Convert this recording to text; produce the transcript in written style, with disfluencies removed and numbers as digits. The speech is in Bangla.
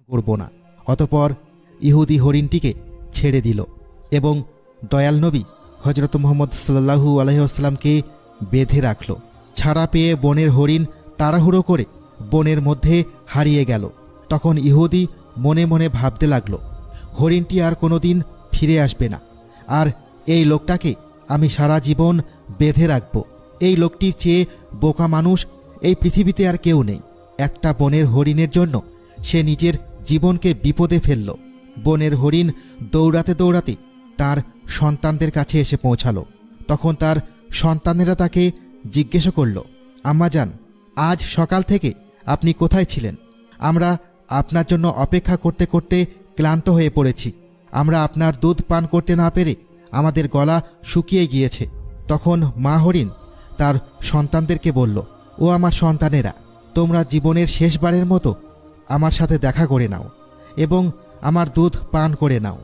করব না। অতঃপর ইহুদি হরিণটিকে ছেড়ে দিল এবং দয়াল নবী হজরত মুহাম্মদ সাল্লাল্লাহু আলাইহি ওয়াসাল্লামকে বেঁধে রাখল। ছাড়া পেয়ে বনের হরিণ তাড়াহুড়ো করে বনের মধ্যে হারিয়ে গেল। তখন ইহুদি মনে মনে ভাবতে লাগল, হরিণটি আর কোনোদিন ফিরে আসবে না, আর এই লোকটাকে আমি সারা জীবন বেঁধে রাখব। এই লোকটির চেয়ে বোকা মানুষ এই পৃথিবীতে আর কেউ নেই। একটা বনের হরিণের জন্য সে নিজের জীবনকে বিপদে ফেলল। বনের হরিণ দৌড়াতে দৌড়াতে তার সন্তানদের কাছে এসে পৌঁছালো। তখন তার সন্তানেরা তাকে জিজ্ঞাসা করল, আম্মাজান, আজ সকাল থেকে আপনি কোথায় ছিলেন? আমরা আপনার জন্য অপেক্ষা করতে করতে ক্লান্ত হয়ে পড়েছি। আমরা আপনার দুধ পান করতে না পেরে আমাদের গলা শুকিয়ে গিয়েছে। তখন মা হরিণ তার সন্তানদেরকে বলল, ও আমার সন্তানেরা, তোমরা জীবনের শেষবারের মতো আমার সাথে দেখা করে নাও এবং আমার দুধ পান করে নাও।